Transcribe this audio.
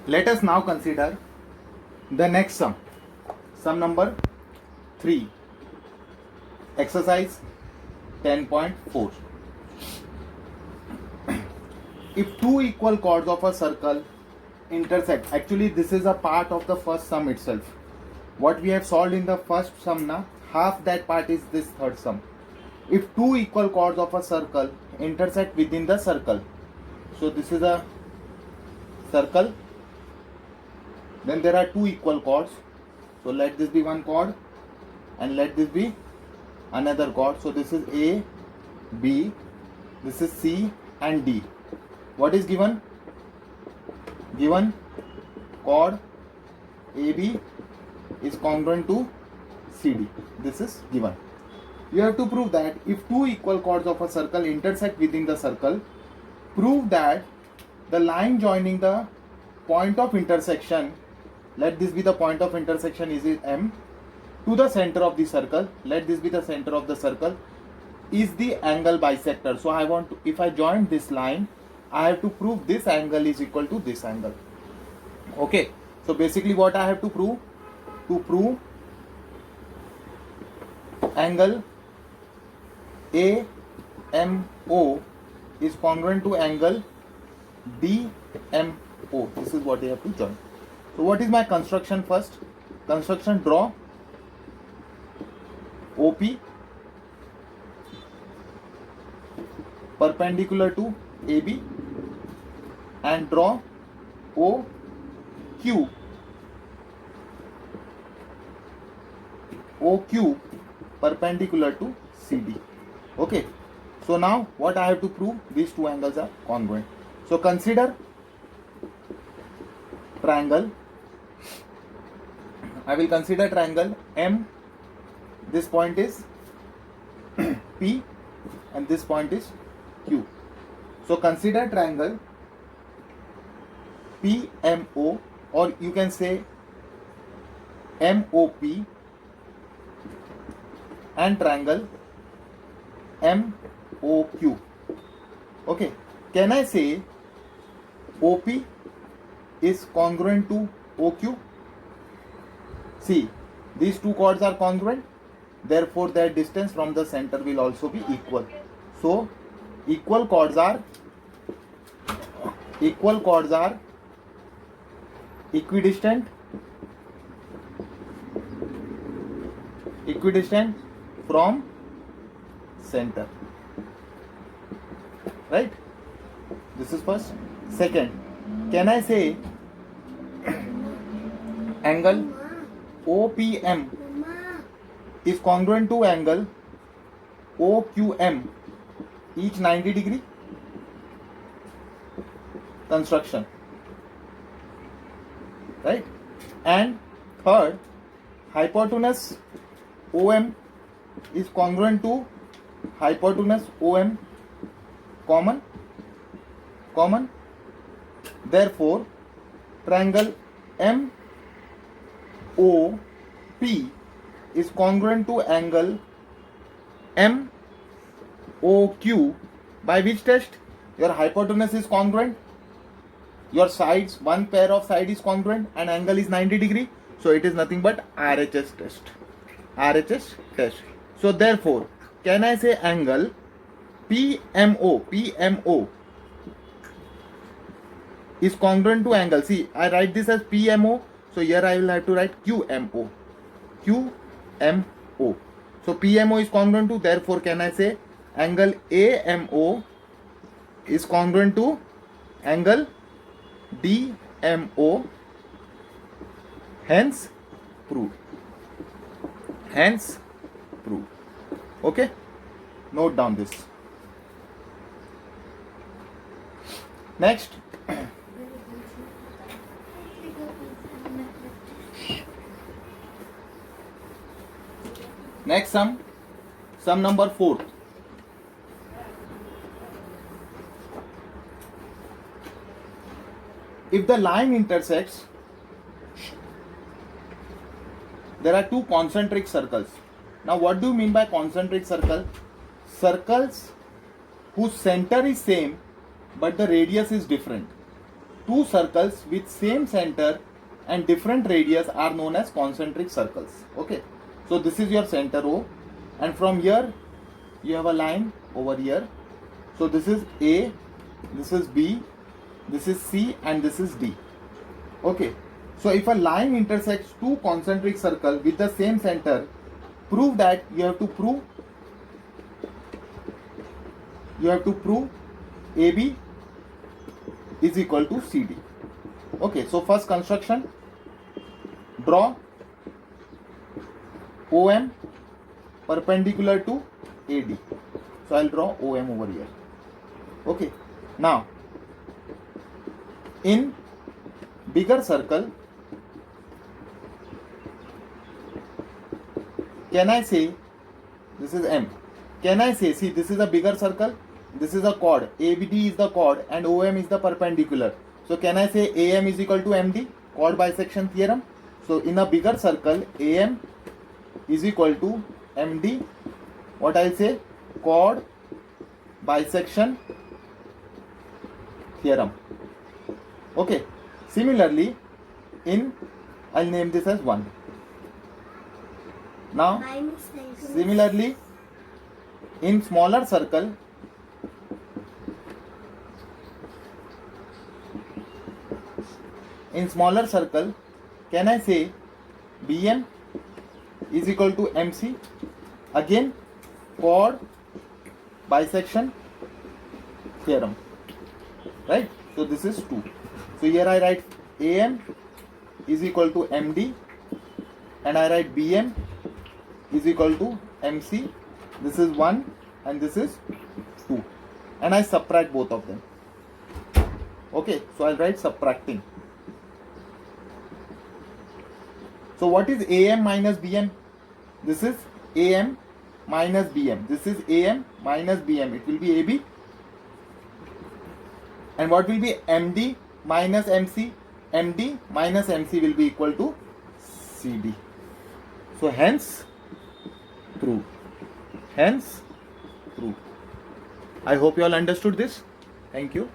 Let us now consider the next sum. Sum number 3. Exercise 10.4. If two equal chords of a circle intersect, actually this is a part of the first sum itself. What we have solved in the first sum, na, half that part is this third sum. If two equal chords of a circle intersect within the circle, so this is a circle, then there are two equal chords, so let this be one chord and let this be another chord. So this is A, B, this is C and D. What is given? Given chord AB is congruent to CD. This is given. You have to prove that if two equal chords of a circle intersect within the circle, prove that the line joining the point of intersection, let this be the point of intersection, is it M, to the center of the circle, let this be the center of the circle, is the angle bisector. So I want to, if I join this line, I have to prove this angle is equal to this angle. Okay, so basically what I have to prove? To prove angle AMO is congruent to angle DMO. This is what I have to join. So what is my construction first? Construction: draw OP perpendicular to AB and draw OQ perpendicular to CD. Okay, so now what I have to prove? These two angles are congruent. So consider triangle. I will consider triangle M. This point is P and this point is Q. So consider triangle PMO, or you can say MOP, and triangle MOQ. Okay, can I say OP is congruent to OQ? See, these two chords are congruent, therefore their distance from the center will also be equal. So equal chords are equidistant from center, right? This is first. Second, can I say angle OPM is congruent to angle OQM, each 90 degree? Construction, right? And third, hypotenuse OM is congruent to hypotenuse OM, common. Therefore triangle MOP is congruent to angle MOQ. By which test? Your hypotenuse is congruent, your sides, one pair of side is congruent, and angle is 90 degree. So it is nothing but RHS test. So therefore, can I say angle PMO is congruent to angle, see, I write this as PMO, so here I will have to write QMO. So PMO is congruent to, therefore can I say angle AMO is congruent to angle DMO, hence proved. Okay, note down this. Next, sum number 4. If the line intersects, there are two concentric circles. Now what do you mean by concentric circle? Circles whose center is same but the radius is different. two circles with same center and different radius are known as concentric circles. Okay, so this is your center O, and from here you have a line over here. So this is A, this is B, this is C, and this is D. Okay, so if a line intersects two concentric circles with the same center, prove that you have to prove AB is equal to CD. Okay, so first construction, draw OM perpendicular to AD. So I'll draw OM over here. Okay, now in bigger circle, can I say this is M? Can I say, see, this is a bigger circle, this is a chord, ABD is the chord and OM is the perpendicular. So can I say AM is equal to MD? Chord bisection theorem. So in a bigger circle, AM is equal to MD. What I'll say? Chord bisection theorem. Okay. Similarly, I'll name this as 1. Now, similarly, in smaller circle, can I say BM is equal to MC? Again, chord bisection theorem, right? So this is 2. So here I write AM is equal to MD, and I write BM is equal to MC. This is 1 and this is 2, and I subtract both of them. Okay, so I'll write subtracting. So what is AM minus BM? This is AM minus BM. This is AM minus BM. It will be AB. And what will be MD minus MC? MD minus MC will be equal to CD. So hence true. I hope you all understood this. Thank you.